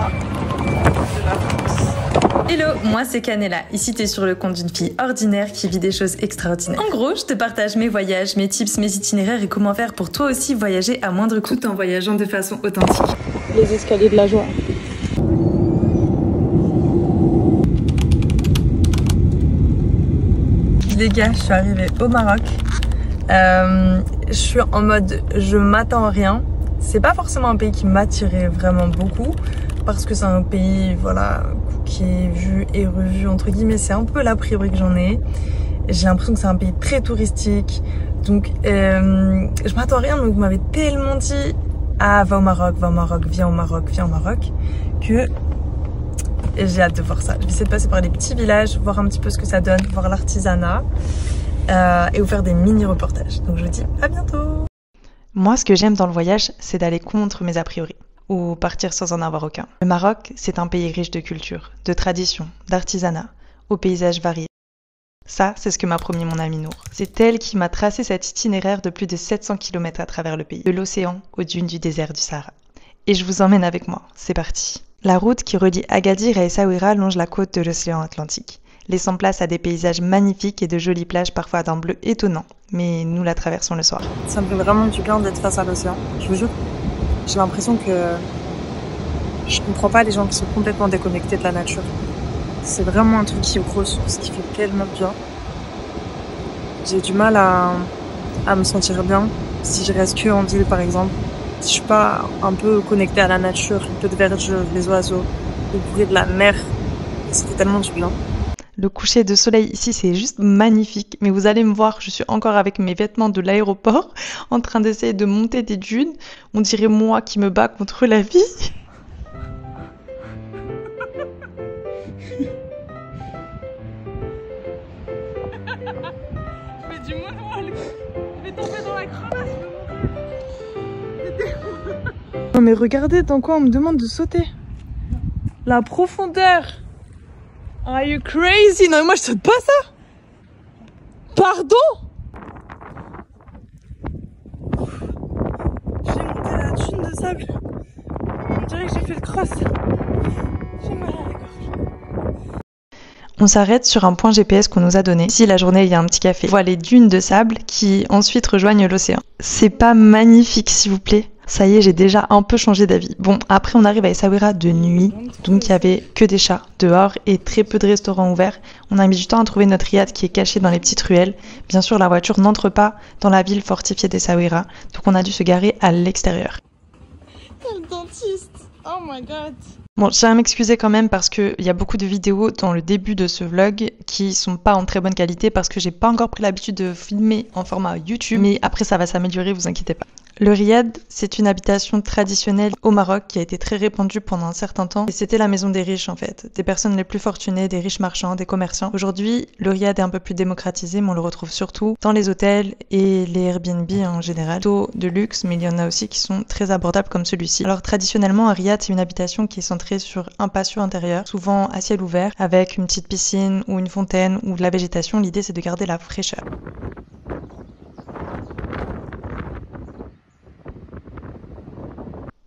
roi de la France. Hello, moi c'est Canella. Ici t'es sur le compte d'une fille ordinaire qui vit des choses extraordinaires. En gros, je te partage mes voyages, mes tips, mes itinéraires et comment faire pour toi aussi voyager à moindre coût tout en voyageant de façon authentique. Les escaliers de la joie. Les gars, je suis arrivée au Maroc. Je suis en mode je m'attends à rien. C'est pas forcément un pays qui m'attirait vraiment beaucoup parce que c'est un pays voilà qui est vu et revu entre guillemets. C'est un peu l'a priori que j'en ai. J'ai l'impression que c'est un pays très touristique. Donc je m'attends à rien. Donc vous m'avez tellement dit ah va au Maroc, viens au Maroc, viens au Maroc que j'ai hâte de voir ça. Je vais essayer de passer par les petits villages, voir un petit peu ce que ça donne, voir l'artisanat et vous faire des mini-reportages. Donc je vous dis à bientôt. Moi, ce que j'aime dans le voyage, c'est d'aller contre mes a priori ou partir sans en avoir aucun. Le Maroc, c'est un pays riche de culture, de traditions, d'artisanat, aux paysages variés. Ça, c'est ce que m'a promis mon amie Nour. C'est elle qui m'a tracé cet itinéraire de plus de 700 km à travers le pays, de l'océan aux dunes du désert du Sahara. Et je vous emmène avec moi, c'est parti. La route qui relie Agadir et Essaouira longe la côte de l'océan Atlantique, laissant place à des paysages magnifiques et de jolies plages parfois d'un bleu étonnant, mais nous la traversons le soir. Ça me fait vraiment du bien d'être face à l'océan, je vous jure. J'ai l'impression que je comprends pas les gens qui sont complètement déconnectés de la nature. C'est vraiment un truc qui ressource, qui fait tellement bien. J'ai du mal à me sentir bien si je reste que en ville par exemple. Si je suis pas un peu connectée à la nature, un peu de verdure, les oiseaux, le bruit de la mer, ça fait tellement du bien. Le coucher de soleil ici, c'est juste magnifique. Mais vous allez me voir, je suis encore avec mes vêtements de l'aéroport, en train d'essayer de monter des dunes. On dirait moi qui me bats contre la vie. Mais du moonwalk, je vais tomber dans la crevasse. Non mais regardez dans quoi on me demande de sauter. La profondeur. Are you crazy? Non mais moi je saute pas ça. Pardon? J'ai monté la dune de sable. On dirait que j'ai fait le cross. J'ai mal à la gorge. On s'arrête sur un point GPS qu'on nous a donné. Ici, la journée, il y a un petit café. On voit les dunes de sable qui ensuite rejoignent l'océan. C'est pas magnifique, s'il vous plaît? Ça y est, j'ai déjà un peu changé d'avis. Bon, après on arrive à Essaouira de nuit, donc il y avait que des chats dehors et très peu de restaurants ouverts. On a mis du temps à trouver notre riad qui est caché dans les petites ruelles. Bien sûr, la voiture n'entre pas dans la ville fortifiée d'Essaouira, donc on a dû se garer à l'extérieur. Le dentiste, oh my god. Bon, je tiens à m'excuser quand même parce qu'il y a beaucoup de vidéos dans le début de ce vlog qui sont pas en très bonne qualité parce que j'ai pas encore pris l'habitude de filmer en format YouTube, mais après ça va s'améliorer, vous inquiétez pas. Le riad, c'est une habitation traditionnelle au Maroc qui a été très répandue pendant un certain temps et c'était la maison des riches en fait, des personnes les plus fortunées, des riches marchands, des commerçants. Aujourd'hui, le riad est un peu plus démocratisé mais on le retrouve surtout dans les hôtels et les Airbnb en général. Plutôt de luxe mais il y en a aussi qui sont très abordables comme celui-ci. Alors traditionnellement, un riad c'est une habitation qui est centrée sur un patio intérieur, souvent à ciel ouvert, avec une petite piscine ou une fontaine ou de la végétation. L'idée c'est de garder la fraîcheur.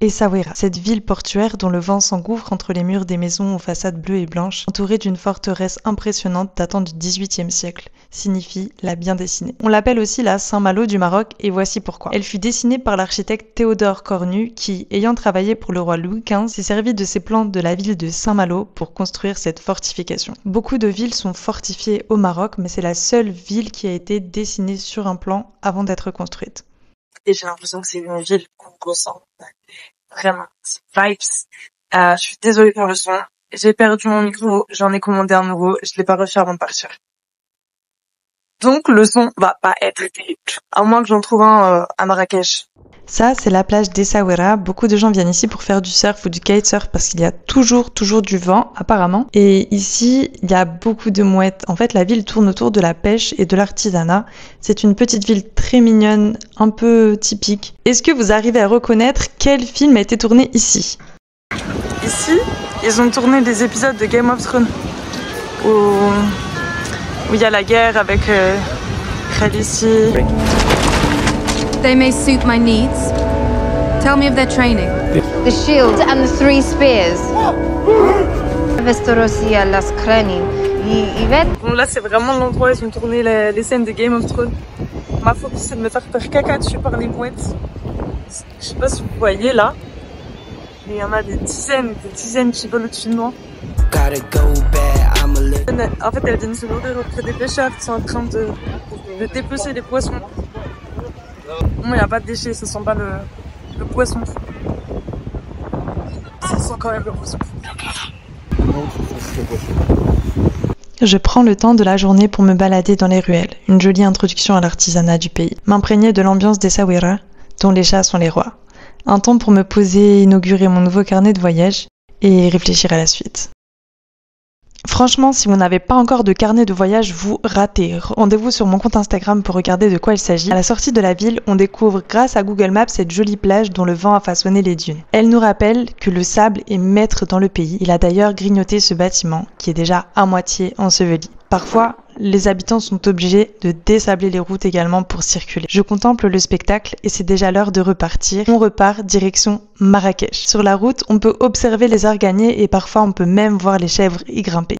Essaouira, cette ville portuaire dont le vent s'engouffre entre les murs des maisons aux façades bleues et blanches, entourée d'une forteresse impressionnante datant du XVIIIe siècle, signifie la bien dessinée. On l'appelle aussi la Saint-Malo du Maroc et voici pourquoi. Elle fut dessinée par l'architecte Théodore Cornu qui, ayant travaillé pour le roi Louis XV, s'est servi de ses plans de la ville de Saint-Malo pour construire cette fortification. Beaucoup de villes sont fortifiées au Maroc, mais c'est la seule ville qui a été dessinée sur un plan avant d'être construite. Et j'ai l'impression que c'est une ville qu'on ressent. Vraiment, c'est vibes. Je suis désolée pour le son. J'ai perdu mon micro, j'en ai commandé un nouveau, je l'ai pas reçu avant de partir. Donc le son va pas être terrible, à moins que j'en trouve un à Marrakech. Ça, c'est la plage d'Essaouira. Beaucoup de gens viennent ici pour faire du surf ou du kitesurf parce qu'il y a toujours du vent, apparemment. Et ici, il y a beaucoup de mouettes. En fait, la ville tourne autour de la pêche et de l'artisanat. C'est une petite ville très mignonne, un peu typique. Est-ce que vous arrivez à reconnaître quel film a été tourné ici? Ici, ils ont tourné des épisodes de Game of Thrones où il y a la guerre avec Khaleesi. They may suit my needs. Tell me of their training. the shield and the 3 spears. Bon, là, c'est vraiment l'endroit où ils ont tourné les scènes de Game of Thrones. Ma phobie, c'est de me faire caca dessus par les mouettes. Je sais pas si vous voyez là, mais il y en a des dizaines qui volent au-dessus de moi. En fait, elles viennent se nourrir auprès des pêcheurs qui sont en train de dépecer les poissons. Bon, il n'y a pas de déchets, ça sent pas le poisson. Ça sent quand même le poisson. Je prends le temps de la journée pour me balader dans les ruelles, une jolie introduction à l'artisanat du pays, m'imprégner de l'ambiance des Sawira, dont les chats sont les rois. Un temps pour me poser, inaugurer mon nouveau carnet de voyage et réfléchir à la suite. Franchement, si vous n'avez pas encore de carnet de voyage, vous ratez. Rendez-vous sur mon compte Instagram pour regarder de quoi il s'agit. À la sortie de la ville, on découvre grâce à Google Maps cette jolie plage dont le vent a façonné les dunes. Elle nous rappelle que le sable est maître dans le pays. Il a d'ailleurs grignoté ce bâtiment qui est déjà à moitié enseveli. Parfois, les habitants sont obligés de désabler les routes également pour circuler. Je contemple le spectacle et c'est déjà l'heure de repartir. On repart direction Marrakech. Sur la route, on peut observer les arganiers et parfois on peut même voir les chèvres y grimper.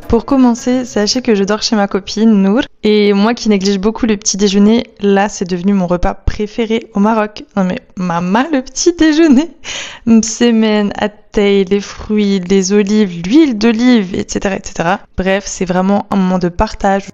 Pour commencer, sachez que je dors chez ma copine Nour et moi qui néglige beaucoup le petit déjeuner, là c'est devenu mon repas préféré au Maroc. Non mais maman, le petit déjeuner, msemen, attay, les fruits, les olives, l'huile d'olive, etc., etc. Bref, c'est vraiment un moment de partage.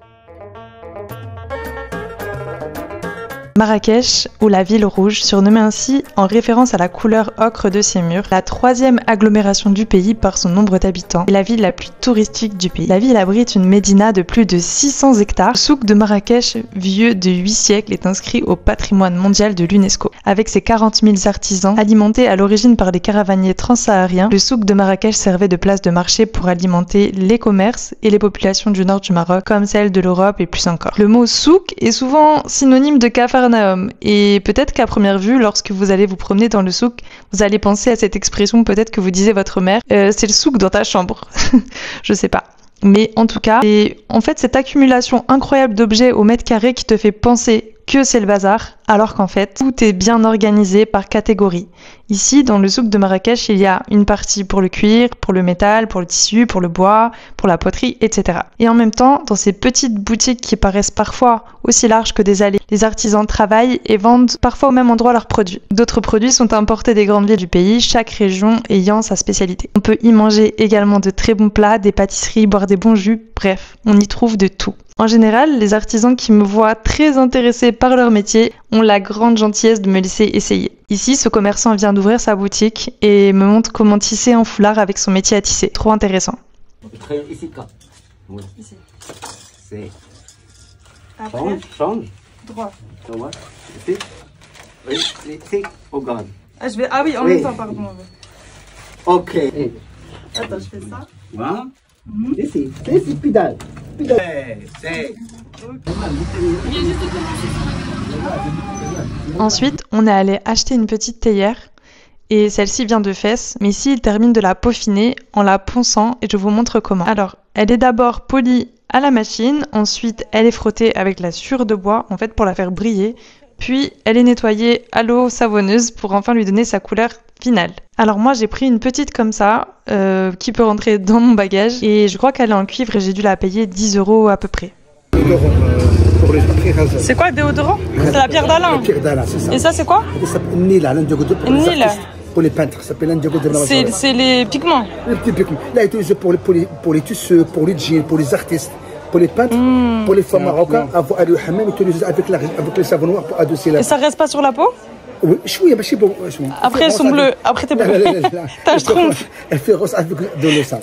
Marrakech, ou la ville rouge, surnommée ainsi en référence à la couleur ocre de ses murs, la 3e agglomération du pays par son nombre d'habitants et la ville la plus touristique du pays. La ville abrite une médina de plus de 600 hectares. Le souk de Marrakech, vieux de 8 siècles, est inscrit au patrimoine mondial de l'UNESCO. Avec ses 40 000 artisans, alimentés à l'origine par des caravaniers transsahariens, le souk de Marrakech servait de place de marché pour alimenter les commerces et les populations du nord du Maroc, comme celles de l'Europe et plus encore. Le mot souk est souvent synonyme de Capharnaüm. Et peut-être qu'à première vue, lorsque vous allez vous promener dans le souk, vous allez penser à cette expression peut-être que vous disait votre mère, c'est le souk dans ta chambre. Je sais pas. Mais en tout cas, c'est en fait cette accumulation incroyable d'objets au mètre carré qui te fait penser que c'est le bazar, alors qu'en fait, tout est bien organisé par catégorie. Ici, dans le souk de Marrakech, il y a une partie pour le cuir, pour le métal, pour le tissu, pour le bois, pour la poterie, etc. Et en même temps, dans ces petites boutiques qui paraissent parfois aussi larges que des allées, les artisans travaillent et vendent parfois au même endroit leurs produits. D'autres produits sont importés des grandes villes du pays, chaque région ayant sa spécialité. On peut y manger également de très bons plats, des pâtisseries, boire des bons jus, bref, on y trouve de tout. En général, les artisans qui me voient très intéressée par leur métier ont la grande gentillesse de me laisser essayer. Ici, ce commerçant vient d'ouvrir sa boutique et me montre comment tisser un foulard avec son métier à tisser. Trop intéressant. Ici, quand oui. Ici. C'est. Après, Change. droit. Droit. Ici. Oui, c'est au garde. Ah oui, en même temps, pardon. Ok. Attends, je fais ça. Voilà. Ici, pédale. C'est. Ensuite, on est allé acheter une petite théière et celle-ci vient de Fès, mais ici il termine de la peaufiner en la ponçant et je vous montre comment. Alors, elle est d'abord polie à la machine, ensuite elle est frottée avec la sciure de bois en fait pour la faire briller, puis elle est nettoyée à l'eau savonneuse pour enfin lui donner sa couleur finale. Alors moi j'ai pris une petite comme ça qui peut rentrer dans mon bagage et je crois qu'elle est en cuivre et j'ai dû la payer 10 € à peu près. C'est quoi le déodorant? C'est la pierre d'Alain. La pierre d'Alain, c'est ça. Et ça c'est quoi? Nil, l'indigo de Nil. Pour les peintres, ça s'appelle l'indigo de C'est les pigments. Les petits pigments. Là, utilisé pour les tisseux, pour les jeans, pour les artistes, pour les peintres, pour les femmes marocaines, aller au hammam, utiliser avec les savons noirs pour adoucir la peau. Et ça reste pas sur la peau? Oui, chouïa, bah, bon. Après elles sont bleues, après t'es bleu. T'as je trompe. Elle fait rose avec de l'eau ça.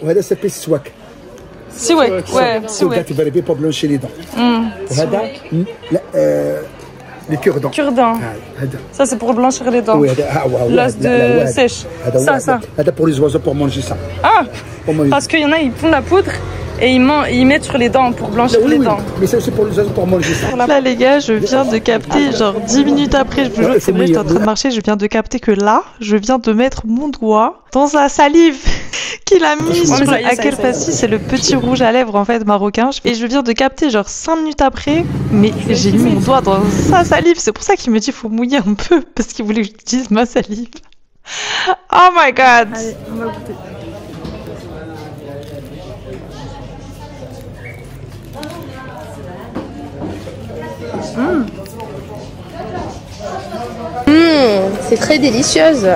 وهذا s'appelle swak. Siwak, ouais, siwak. Tu vas lever pour blanchir les dents. وهذا les cure-dents. Cure-dents. Ça c'est pour blanchir les dents. Oui, l'os de sèche. Ça. هذا pour les oiseaux pour manger ça. Ah, parce qu'il y en a ils font de la poudre et ils mettent sur les dents pour blanchir les dents. Mais ça, c'est pour manger ça. Là les gars, je viens de capter, genre 10 minutes après, je vous jure, c'est vrai, j'étais en train de marcher, je viens de capter que là, je viens de mettre mon doigt dans la salive qu'il a mis sur le Akel Fassi, c'est le petit rouge à lèvres en fait marocain. Et je viens de capter genre 5 minutes après, mais j'ai mis mon doigt dans sa salive, c'est pour ça qu'il me dit faut mouiller un peu, parce qu'il voulait que j'utilise ma salive. Oh my god. Allez, on va goûter. C'est très délicieuse.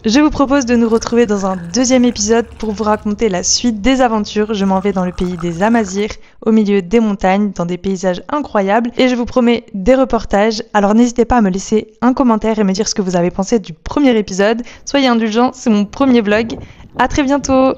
Je vous propose de nous retrouver dans un deuxième épisode pour vous raconter la suite des aventures. Je m'en vais dans le pays des Amazirs, au milieu des montagnes, dans des paysages incroyables, et je vous promets des reportages. Alors n'hésitez pas à me laisser un commentaire et me dire ce que vous avez pensé du premier épisode. Soyez indulgents, c'est mon premier vlog. À très bientôt.